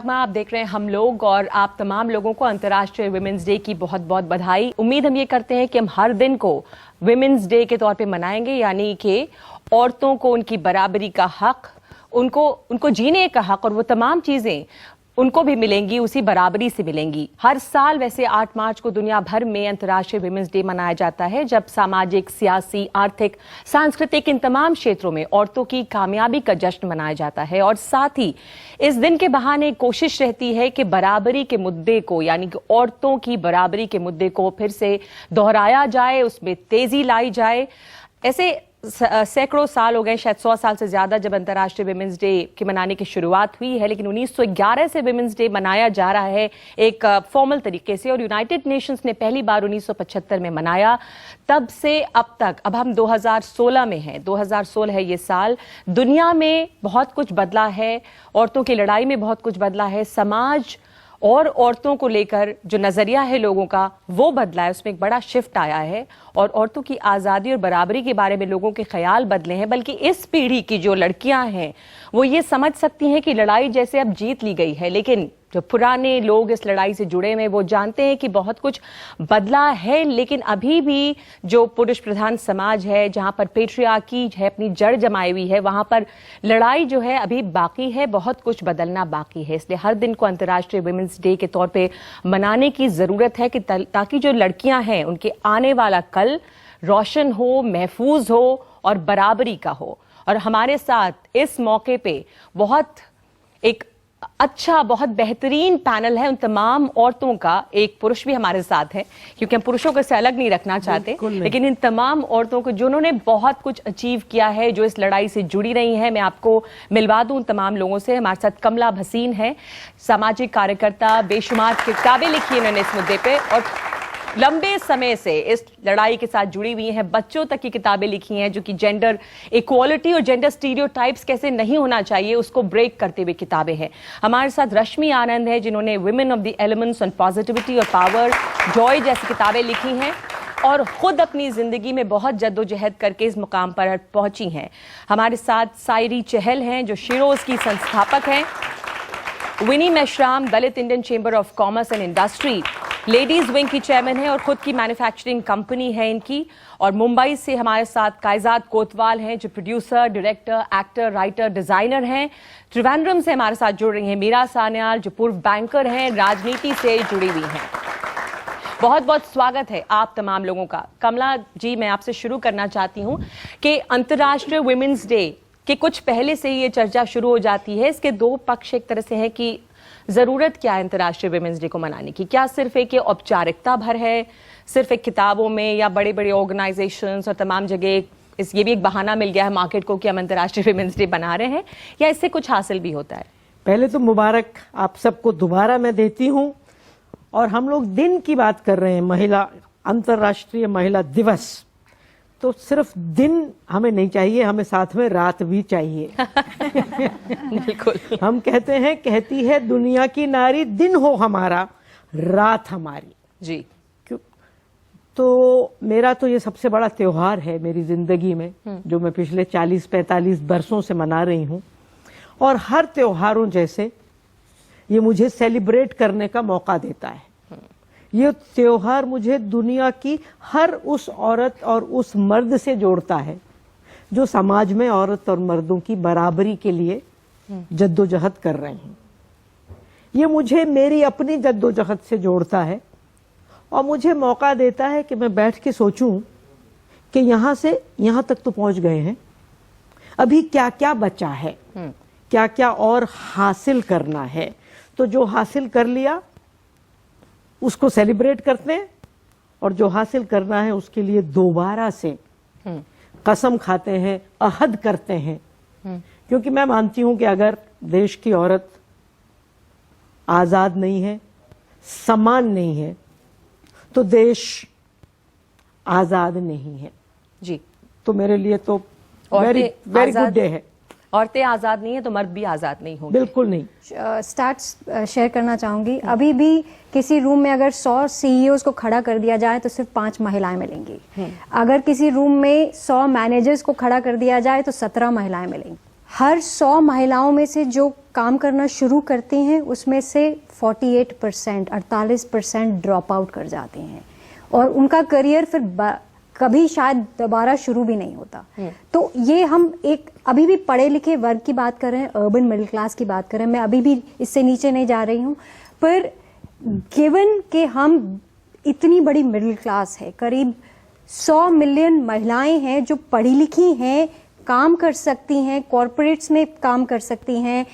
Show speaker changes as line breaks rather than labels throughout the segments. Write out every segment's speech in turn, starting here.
नागमा, आप देख रहे हैं हम लोग, और आप तमाम लोगों को अंतर्राष्ट्रीय वुमेन्स डे की बहुत बहुत बधाई। उम्मीद हम ये करते हैं कि हम हर दिन को वुमेन्स डे के तौर पे मनाएंगे, यानी कि औरतों को उनकी बराबरी का हक, उनको जीने का हक और वो तमाम चीजें उनको भी मिलेंगी, उसी बराबरी से मिलेंगी। हर साल वैसे 8 मार्च को दुनिया भर में अंतर्राष्ट्रीय वुमेन्स डे मनाया जाता है, जब सामाजिक, सियासी, आर्थिक, सांस्कृतिक इन तमाम क्षेत्रों में औरतों की कामयाबी का जश्न मनाया जाता है। और साथ ही इस दिन के बहाने कोशिश रहती है कि बराबरी के मुद्दे को, यानी कि औरतों की बराबरी के मुद्दे को फिर से दोहराया जाए, उसमें तेजी लाई जाए। ऐसे सैकड़ों साल हो गए, शायद 100 साल से ज्यादा, जब अंतर्राष्ट्रीय वुमेन्स डे की मनाने की शुरुआत हुई है, लेकिन 1911 से वुमेन्स डे मनाया जा रहा है एक फॉर्मल तरीके से, और यूनाइटेड नेशंस ने पहली बार 1975 में मनाया। तब से अब तक, अब हम 2016 में हैं, 2016 है ये साल, दुनिया में बहुत कुछ बदला है, औरतों की लड़ाई में बहुत कुछ बदला है, समाज और औरतों को लेकर जो नजरिया है लोगों का वो बदला है, उसमें एक बड़ा शिफ्ट आया है, और औरतों की आज़ादी और बराबरी के बारे में लोगों के ख्याल बदले हैं। बल्कि इस पीढ़ी की जो लड़कियां हैं वो ये समझ सकती हैं कि लड़ाई जैसे अब जीत ली गई है, लेकिन जो पुराने लोग इस लड़ाई से जुड़े हुए वो जानते हैं कि बहुत कुछ बदला है, लेकिन अभी भी जो पुरुष प्रधान समाज है, जहां पर पेट्रियार्की है अपनी जड़ जमाई हुई है, वहां पर लड़ाई जो है अभी बाकी है, बहुत कुछ बदलना बाकी है। इसलिए हर दिन को अंतर्राष्ट्रीय वुमेन्स डे के तौर पे मनाने की जरूरत है कि ताकि जो लड़कियां हैं उनके आने वाला कल रोशन हो, महफूज हो और बराबरी का हो। और हमारे साथ इस मौके पे बहुत एक अच्छा, बहुत बेहतरीन पैनल है उन तमाम औरतों का। एक पुरुष भी हमारे साथ है, क्योंकि हम पुरुषों को इससे अलग नहीं रखना चाहते, लेकिन इन तमाम औरतों को जिन्होंने बहुत कुछ अचीव किया है, जो इस लड़ाई से जुड़ी रही हैं, मैं आपको मिलवा दूं उन तमाम लोगों से। हमारे साथ कमला भसीन है, सामाजिक कार्यकर्ता, बेशुमार किताबें लिखी इन्होंने इस मुद्दे पे और लंबे समय से इस लड़ाई के साथ जुड़ी हुई हैं। बच्चों तक की किताबें लिखी हैं, जो कि जेंडर इक्वालिटी और जेंडर स्टीरियोटाइप्स कैसे नहीं होना चाहिए उसको ब्रेक करते हुए किताबें हैं। हमारे साथ रश्मि आनंद है, जिन्होंने women of the elements on positivity और पावर, जॉय जैसी किताबें लिखी हैं और खुद अपनी जिंदगी में बहुत जद्दोजहद करके इस मुकाम पर पहुंची हैं। हमारे साथ सायरी चहल हैं, जो शिरोज की संस्थापक हैं। Vini Meshram, Dalit Indian chamber of commerce and industry ladies wing की चेयरमैन है और खुद की मैन्युफैक्चरिंग कंपनी है इनकी। और मुंबई से हमारे साथ कायजात कोतवाल हैं, जो producer, director, actor, writer, designer हैं। त्रिवेंद्रम से हमारे साथ जुड़ रही हैं मीरा सान्याल, जो पूर्व बैंकर हैं, राजनीति से जुड़ी हुई हैं। बहुत बहुत स्वागत है आप तमाम लोगों का। कमला जी, मैं आपसे शुरू करना चाहती हूं कि अंतर्राष्ट्रीय वुमेन्स डे के कुछ पहले से ही ये चर्चा शुरू हो जाती है। इसके दो पक्ष एक तरह से हैं कि जरूरत क्या है अंतर्राष्ट्रीय वुमेन्स डे को मनाने की? क्या सिर्फ एक औपचारिकता भर है, सिर्फ एक किताबों में या बड़े बड़े ऑर्गेनाइजेशंस और तमाम जगह ये भी एक बहाना मिल गया है मार्केट को कि हम अंतर्राष्ट्रीय वुमेन्स डे बना रहे हैं, या इससे कुछ हासिल भी होता है?
पहले तो मुबारक आप सबको दोबारा मैं देती हूं। और हम लोग दिन की बात कर रहे हैं, महिला अंतर्राष्ट्रीय महिला दिवस, तो सिर्फ दिन हमें नहीं चाहिए, हमें साथ में रात भी चाहिए।
बिल्कुल।
हम कहते हैं, कहती है दुनिया की नारी, दिन हो हमारा, रात हमारी।
जी।
क्यों? तो मेरा तो ये सबसे बड़ा त्योहार है मेरी जिंदगी में, जो मैं पिछले 40-45 वर्षों से मना रही हूँ। और हर त्योहारों जैसे ये मुझे सेलिब्रेट करने का मौका देता है। ये त्योहार मुझे दुनिया की हर उस औरत और उस मर्द से जोड़ता है जो समाज में औरत और मर्दों की बराबरी के लिए जद्दोजहद कर रहे हैं। ये मुझे मेरी अपनी जद्दोजहद से जोड़ता है और मुझे मौका देता है कि मैं बैठ के सोचूं कि यहाँ से यहाँ तक तो पहुंच गए हैं, अभी क्या क्या बचा है, क्या क्या और हासिल करना है। तो जो हासिल कर लिया उसको सेलिब्रेट करते हैं, और जो हासिल करना है उसके लिए दोबारा से कसम खाते हैं, अहद करते हैं। क्योंकि मैं मानती हूं कि अगर देश की औरत आजाद नहीं है, समान नहीं है, तो देश आजाद नहीं है।
जी।
तो मेरे लिए तो वेरी वेरी गुड डे है।
औरतें आजाद नहीं है तो मर्द भी आजाद नहीं होंगे।
बिल्कुल नहीं।
स्टैट्स शेयर करना चाहूंगी। अभी भी किसी रूम में अगर 100 सीईओज को खड़ा कर दिया जाए तो सिर्फ 5 महिलाएं मिलेंगी। अगर किसी रूम में 100 मैनेजर्स को खड़ा कर दिया जाए तो 17 महिलाएं मिलेंगी। हर 100 महिलाओं में से जो काम करना शुरू करती हैं उसमें से 48% ड्रॉप आउट कर जाते हैं और उनका करियर फिर कभी शायद दोबारा शुरू भी नहीं होता। तो ये हम एक अभी भी पढ़े लिखे वर्ग की बात कर रहे हैं, अर्बन मिडिल क्लास की बात कर रहे हैं, मैं अभी भी इससे नीचे नहीं जा रही हूँ, पर गिवन कि हम इतनी बड़ी मिडिल क्लास है, करीब 100 मिलियन महिलाएं हैं जो पढ़ी लिखी हैं, काम कर सकती हैं, कॉरपोरेट्स में काम कर सकती हैं,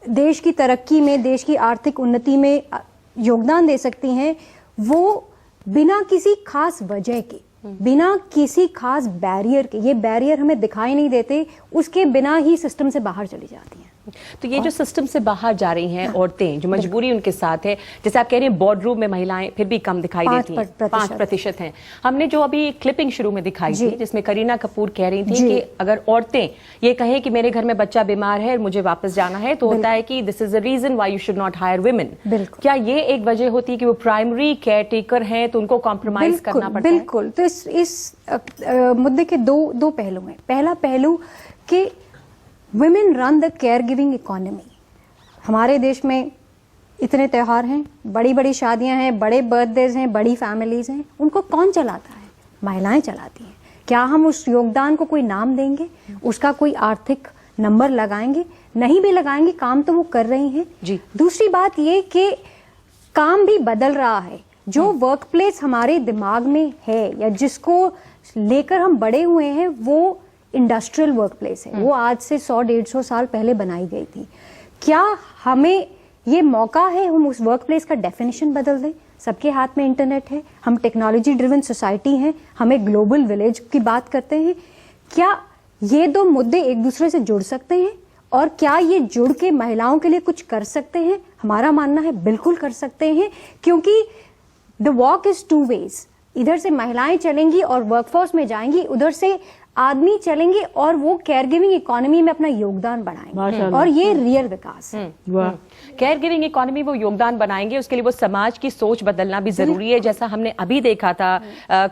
देश की तरक्की में, देश की आर्थिक उन्नति में योगदान दे सकती हैं, वो बिना किसी खास वजह के, बिना किसी खास बैरियर के, ये बैरियर हमें दिखाई नहीं देते, उसके बिना ही सिस्टम से बाहर चली जाती हैं।
तो ये जो सिस्टम से बाहर जा रही हैं औरतें, जो मजबूरी उनके साथ है, जैसे आप कह रहे हैं बोर्ड रूम में महिलाएं फिर भी कम दिखाई देती हैं, 5% हैं। हमने जो अभी क्लिपिंग शुरू में दिखाई थी जिसमें करीना कपूर कह रही थी कि अगर औरतें ये कहें कि मेरे घर में बच्चा बीमार है और मुझे वापस जाना है, तो होता है कि this is a reason why you should not hire women. क्या ये एक वजह होती है कि वो प्राइमरी केयर टेकर हैं तो उनको कॉम्प्रोमाइज करना पड़ता है?
बिल्कुल। तो इस मुद्दे के दो पहलू हैं। पहला पहलू कि women run the care giving economy. हमारे देश में इतने त्यौहार हैं, बड़ी बड़ी शादियां हैं, बड़े बर्थडेज हैं, बड़ी फैमिलीज हैं, उनको कौन चलाता है? महिलाएं चलाती हैं। क्या हम उस योगदान को कोई नाम देंगे, उसका कोई आर्थिक नंबर लगाएंगे? नहीं भी लगाएंगे, काम तो वो कर रही हैं जी। दूसरी बात ये कि काम भी बदल रहा है। जो वर्क प्लेस हमारे दिमाग में है या जिसको लेकर हम बड़े हुए हैं, वो इंडस्ट्रियल वर्क प्लेस है, वो आज से 100-150 साल पहले बनाई गई थी। क्या हमें ये मौका है हम उस वर्क प्लेस का डेफिनेशन बदल दें? सबके हाथ में इंटरनेट है, हम टेक्नोलॉजी ड्रिवन सोसाइटी हैं, हमें ग्लोबल विलेज की बात करते हैं। क्या ये दो मुद्दे एक दूसरे से जुड़ सकते हैं और क्या ये जुड़ के महिलाओं के लिए कुछ कर सकते हैं? हमारा मानना है बिल्कुल कर सकते हैं, क्योंकि द वॉक इज 2 ways। इधर से महिलाएं चलेंगी और वर्कफोर्स में जाएंगी, उधर से आदमी चलेंगे और वो केयर गिविंग इकोनॉमी में अपना योगदान बढ़ाएंगे, और ये रियल विकास है।
केयर गिविंग इकोनॉमी वो योगदान बनाएंगे, उसके लिए वो समाज की सोच बदलना भी जरूरी है। जैसा हमने अभी देखा था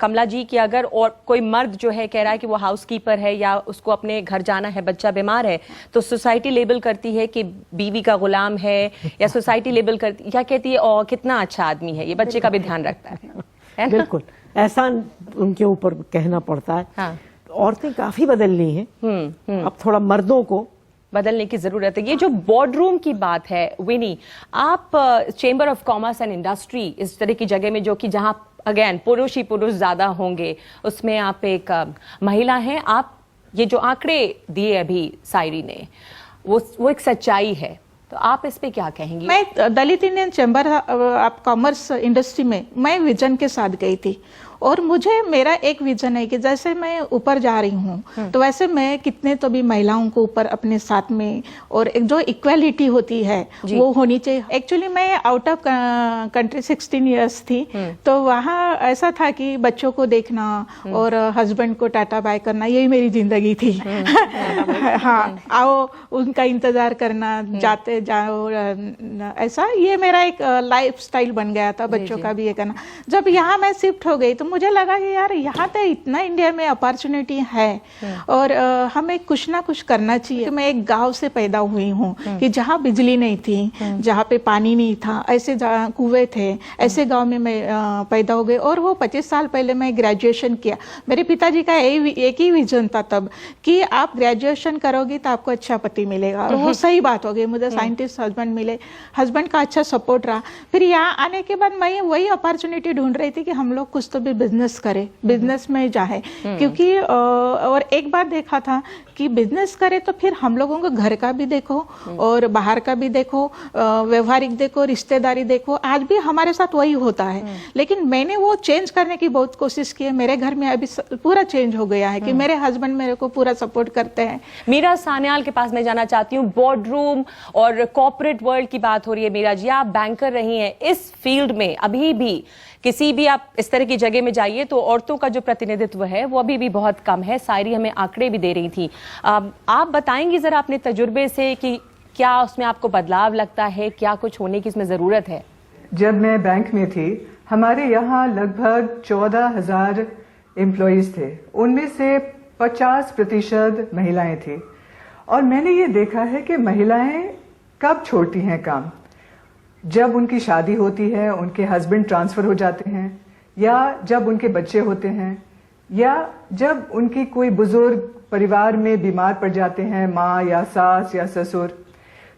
कमला जी कि अगर और कोई मर्द जो है कह रहा है कि वो हाउसकीपर है या उसको अपने घर जाना है, बच्चा बीमार है, तो सोसाइटी लेबल करती है कि बीवी का गुलाम है, या सोसाइटी लेबल करती या कहती है ओ कितना अच्छा आदमी है, ये बच्चे का भी ध्यान रखता है।
बिल्कुल ऐसा उनके ऊपर कहना पड़ता है। हाँ। औरतें काफी बदलनी हैं, अब थोड़ा मर्दों को
बदलने की जरूरत है। ये जो बोर्ड रूम की बात है विनी, आप chamber of commerce and industry, इस तरह की जगह में जो कि जहां अगेन पुरुष ही पुरुष ज्यादा होंगे, उसमें आप एक महिला हैं। आप ये जो आंकड़े दिए अभी सायरी ने, वो एक सच्चाई है, तो आप इस पे क्या कहेंगी?
मैं Dalit Indian chamber of commerce industry में मैं विजन के साथ गई थी, और मुझे मेरा एक विजन है कि जैसे मैं ऊपर जा रही हूँ तो वैसे मैं कितने तो भी महिलाओं को ऊपर अपने साथ में, और एक जो इक्वालिटी होती है वो होनी चाहिए। एक्चुअली मैं आउट ऑफ कंट्री 16 इयर्स थी, तो वहाँ ऐसा था कि बच्चों को देखना और हस्बैंड को टाटा बाय करना, यही मेरी जिंदगी थी। हाँ, आओ उनका इंतजार करना, जाते जाओ, ऐसा ये मेरा एक लाइफ स्टाइल बन गया था, बच्चों का भी ये करना। जब यहाँ मैं शिफ्ट हो गई तो मुझे लगा कि यार यहाँ तो इतना इंडिया में अपॉर्चुनिटी है और हमें कुछ ना कुछ करना चाहिए। मैं एक गांव से पैदा हुई हूँ कि जहाँ बिजली नहीं थी, जहाँ पे पानी नहीं था, ऐसे कुएं थे, ऐसे गांव में मैं पैदा हो गई। और वो 25 साल पहले मैं ग्रेजुएशन किया। मेरे पिताजी का एक ही विजन था तब कि आप ग्रेजुएशन करोगी तो आपको अच्छा पति मिलेगा, और वो सही बात हो गई। मुझे साइंटिस्ट हस्बैंड मिले, हस्बैंड का अच्छा सपोर्ट रहा। फिर यहाँ आने के बाद मैं वही अपॉर्चुनिटी ढूंढ रही थी कि हम लोग कुछ तो भी बिजनेस करें, बिजनेस में जाए, क्योंकि और एक बात देखा था कि बिजनेस करे तो फिर हम लोगों को घर का भी देखो और बाहर का भी देखो, व्यवहारिक देखो, रिश्तेदारी देखो। आज भी हमारे साथ वही होता है, लेकिन मैंने वो चेंज करने की बहुत कोशिश की है। मेरे घर में अभी पूरा चेंज हो गया है कि मेरे हस्बैंड मेरे को पूरा सपोर्ट करते हैं।
मीरा सान्याल के पास मैं जाना चाहती हूँ। बोर्ड रूम और कॉर्पोरेट वर्ल्ड की बात हो रही है। मीरा जी, आप बैंकर रही हैं इस फील्ड में, अभी भी किसी भी आप इस तरह की जगह में जाइए तो औरतों का जो प्रतिनिधित्व है वो अभी भी बहुत कम है। सायरी हमें आंकड़े भी दे रही थी। आप बताएंगी जरा अपने तजुर्बे से कि क्या उसमें आपको बदलाव लगता है, क्या कुछ होने की इसमें जरूरत है?
जब मैं बैंक में थी, हमारे यहाँ लगभग 14,000 एम्प्लॉयज थे, उनमें से 50% महिलाएं थी। और मैंने ये देखा है कि महिलाएं कब छोड़ती हैं काम, जब उनकी शादी होती है, उनके हस्बैंड ट्रांसफर हो जाते हैं, या जब उनके बच्चे होते हैं, या जब उनकी कोई बुजुर्ग परिवार में बीमार पड़ जाते हैं, माँ या सास या ससुर।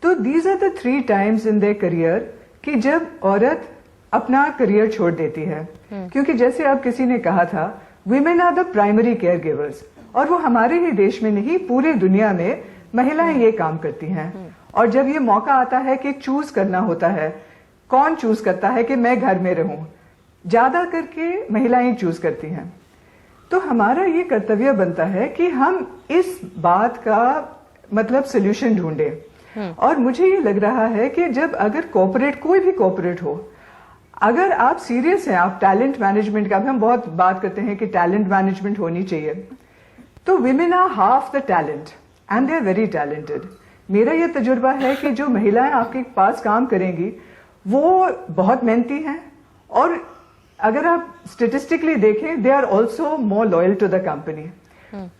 तो these are the 3 times in their career कि जब औरत अपना करियर छोड़ देती है। क्योंकि जैसे अब किसी ने कहा था, women are the primary care givers, और वो हमारे ही देश में नहीं पूरे दुनिया में महिलाएं ये काम करती हैं। और जब ये मौका आता है कि चूज करना होता है, कौन चूज करता है कि मैं घर में रहूं, ज्यादा करके महिलाएं चूज करती हैं। तो हमारा ये कर्तव्य बनता है कि हम इस बात का मतलब सोल्यूशन ढूंढें। और मुझे ये लग रहा है कि जब अगर कॉर्पोरेट, कोई भी कॉर्पोरेट हो, अगर आप सीरियस हैं, आप टैलेंट मैनेजमेंट का भी हम बहुत बात करते हैं कि टैलेंट मैनेजमेंट होनी चाहिए, तो women are half the talent and they are very talented. मेरा ये तजुर्बा है कि जो महिलाएं आपके पास काम करेंगी वो बहुत मेहनती हैं, और अगर आप स्टेटिस्टिकली देखें, they are also more loyal to the company.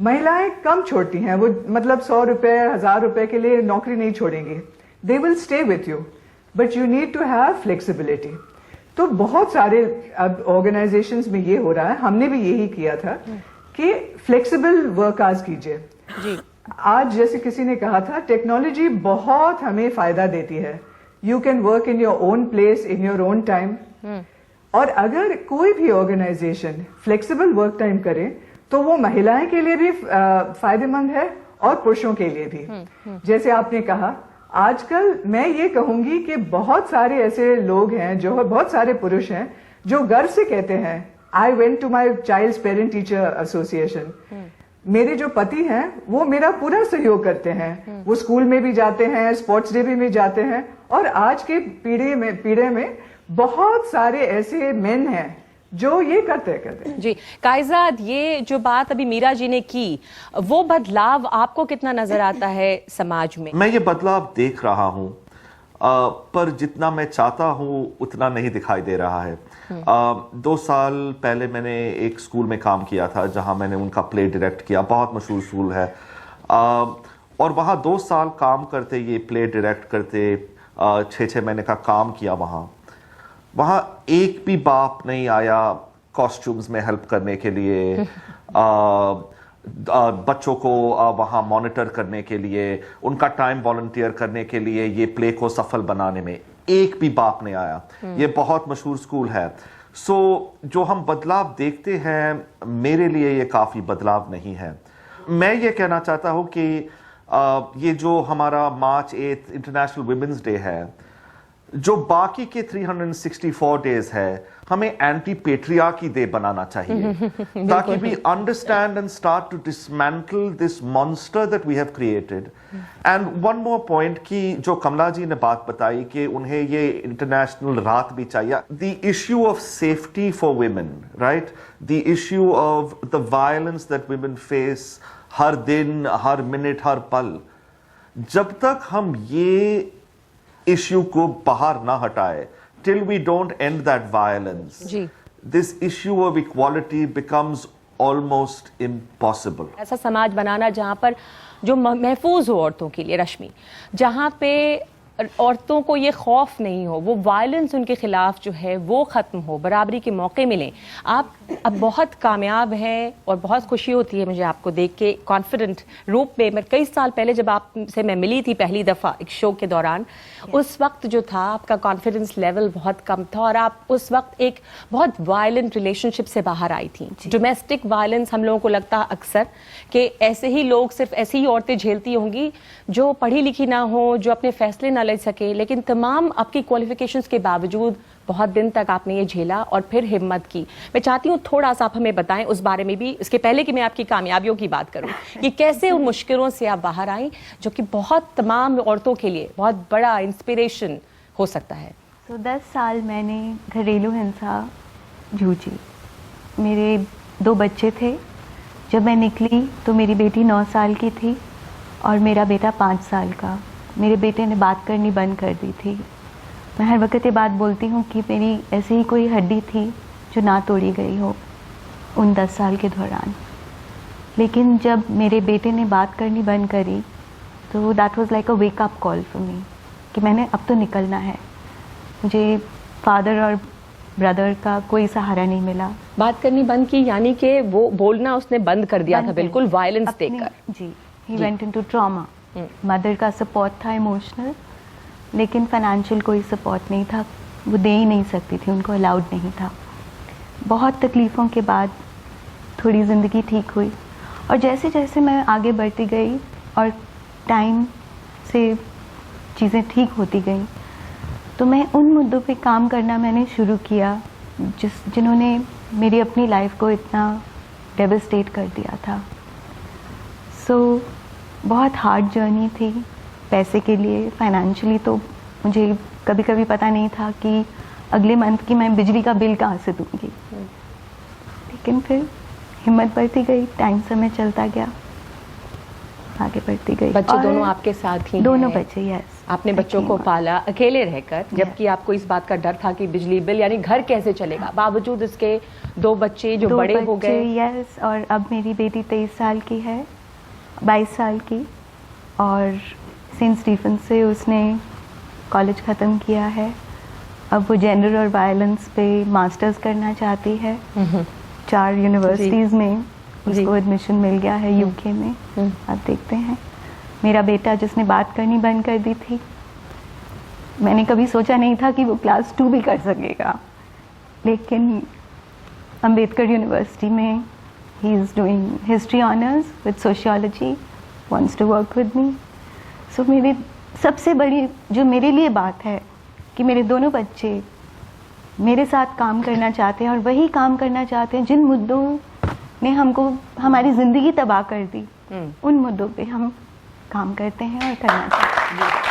महिलाएं कम छोड़ती हैं, वो मतलब 100 रुपए 1000 रुपए के लिए नौकरी नहीं छोड़ेंगी। They will stay with you, but you need to have flexibility. तो बहुत सारे अब ऑर्गेनाइजेशंस में ये हो रहा है, हमने भी यही किया था कि फ्लेक्सिबल वर्क आवर्स कीजिए।
जी,
आज जैसे किसी ने कहा था, टेक्नोलॉजी बहुत हमें फायदा देती है। You can work in your own place in your own time. और अगर कोई भी ऑर्गेनाइजेशन फ्लेक्सिबल वर्क टाइम करे तो वो महिलाएं के लिए भी फायदेमंद है और पुरुषों के लिए भी। जैसे आपने कहा, आजकल मैं ये कहूंगी कि बहुत सारे ऐसे लोग हैं, जो बहुत सारे पुरुष हैं जो गर्व से कहते हैं, I went to my child's parent teacher association. मेरे जो पति हैं वो मेरा पूरा सहयोग करते हैं, वो स्कूल में भी जाते हैं, स्पोर्ट्स डे में भी जाते हैं। और आज के पीढ़ी में बहुत सारे ऐसे मेन हैं जो ये करते हैं।
जी कायजाद, ये जो बात अभी मीरा जी ने की, वो बदलाव आपको कितना नजर आता है समाज में?
मैं ये बदलाव देख रहा हूं, पर जितना मैं चाहता हूं उतना नहीं दिखाई दे रहा है। 2 साल पहले मैंने एक स्कूल में काम किया था जहां मैंने उनका प्ले डायरेक्ट किया, बहुत मशहूर स्कूल है। और वहां 2 साल काम करते, ये प्ले डायरेक्ट करते, 6-6 महीने का काम किया। वहां एक भी बाप नहीं आया कॉस्ट्यूम्स में हेल्प करने के लिए, बच्चों को वहां मॉनिटर करने के लिए, उनका टाइम वॉलंटियर करने के लिए, ये प्ले को सफल बनाने में एक भी बाप नहीं आया। ये बहुत मशहूर स्कूल है। सो जो हम बदलाव देखते हैं, मेरे लिए ये काफी बदलाव नहीं है। मैं ये कहना चाहता हूं कि ये जो हमारा March 8 इंटरनेशनल वुमेन्स डे है, जो बाकी के 364 डेज है, हमें एंटी पेट्रियार्की डे बनाना चाहिए ताकि we understand and start to dismantle this monster that we have created. And one more point कि जो कमला जी ने बात बताई कि उन्हें ये इंटरनेशनल रात भी चाहिए। The issue of safety for women, right? The issue of the violence that women face हर दिन, हर मिनट, हर पल, जब तक हम ये इश्यू को बाहर ना हटाए, till we don't end that violence, this issue of equality becomes almost impossible.
ऐसा समाज बनाना जहां पर जो महफूज हो औरतों के लिए, रश्मि, जहां पे औरतों को ये खौफ नहीं हो, वो वायलेंस उनके खिलाफ जो है वो खत्म हो, बराबरी के मौके मिलें। आप अब बहुत कामयाब हैं और बहुत खुशी होती है मुझे आपको देख के कॉन्फिडेंट रूप में। मैं कई साल पहले जब आपसे मैं मिली थी पहली दफ़ा एक शो के दौरान, उस वक्त जो था आपका कॉन्फिडेंस लेवल बहुत कम था और आप उस वक्त एक बहुत वायलेंट रिलेशनशिप से बाहर आई थी। डोमेस्टिक वायलेंस हम लोगों को लगता अक्सर कि ऐसे ही लोग, सिर्फ ऐसी ही औरतें झेलती होंगी जो पढ़ी लिखी ना हो, जो अपने फैसले ना ले सके, लेकिन तमाम आपकी क्वालिफिकेशंस के बावजूद बहुत दिन तक आपने ये झेला और फिर हिम्मत की। मैं चाहती हूँ थोड़ा सा आप हमें बताएं उस बारे में भी, इसके पहले कि मैं आपकी कामयाबियों की बात करूं, कि कैसे उन मुश्किलों से आप बाहर आई जो कि बहुत तमाम औरतों के लिए बहुत बड़ा इंस्पिरेशन हो सकता है।
तो 10 साल मैंने घरेलू हिंसा जूझी। मेरे 2 बच्चे थे। जब मैं निकली तो मेरी बेटी 9 साल की थी और मेरा बेटा 5 साल का। मेरे बेटे ने बात करनी बंद कर दी थी। मैं हर वक्त ये बात बोलती हूँ कि मेरी ऐसी ही कोई हड्डी थी जो ना तोड़ी गई हो उन 10 साल के दौरान। लेकिन जब मेरे बेटे ने बात करनी बंद करी तो that was like a wake up call for me कि मैंने अब तो निकलना है। मुझे फादर और ब्रदर का कोई सहारा नहीं मिला।
बात करनी बंद की, यानी कि वो बोलना उसने बंद कर दिया था,
बंद
बिल्कुल
कर-
वायलेंस
अपने-
देखकर।
जी, he went into trauma. Mother का सपोर्ट था इमोशनल, लेकिन फाइनेंशियल कोई सपोर्ट नहीं था, वो दे ही नहीं सकती थी, उनको अलाउड नहीं था। बहुत तकलीफ़ों के बाद थोड़ी ज़िंदगी ठीक हुई, और जैसे जैसे मैं आगे बढ़ती गई और टाइम से चीज़ें ठीक होती गई, तो मैं उन मुद्दों पे काम करना मैंने शुरू किया जिन्होंने मेरी अपनी लाइफ को इतना डेवस्टेट कर दिया था। सो बहुत हार्ड जर्नी थी पैसे के लिए। फाइनेंशियली तो मुझे कभी कभी पता नहीं था कि अगले मंथ की मैं बिजली का बिल कहाँ से दूंगी, लेकिन फिर हिम्मत बढ़ती गई, टाइम समय चलता गया, आगे बढ़ती गई।
बच्चे
और
दोनों आपके साथ ही
दोनों
हैं?
बच्चे, यस।
आपने बच्चों को पाला अकेले रहकर, जबकि आपको इस बात का डर था कि बिजली बिल, यानी घर कैसे चलेगा, बावजूद इसके 2 बच्चे जो बड़े हो गए।
यस, और अब मेरी बेटी 23 साल की है, 22 साल की, और सेंट स्टीफन से उसने कॉलेज ख़त्म किया है। अब वो जेंडर और वायलेंस पे मास्टर्स करना चाहती है। 4 यूनिवर्सिटीज़ में उसको एडमिशन मिल गया है यूके में। अब देखते हैं। मेरा बेटा जिसने बात करनी बंद कर दी थी, मैंने कभी सोचा नहीं था कि वो क्लास 2 भी कर सकेगा, लेकिन अंबेडकर यूनिवर्सिटी में he is doing history honours with sociology, wants to work with me. So मेरी सबसे बड़ी जो मेरे लिए बात है कि मेरे दोनों बच्चे मेरे साथ काम करना चाहते हैं, और वही काम करना चाहते हैं जिन मुद्दों ने हमको हमारी ज़िंदगी तबाह कर दी, उन मुद्दों पे हम काम करते हैं और करना चाहते हैं।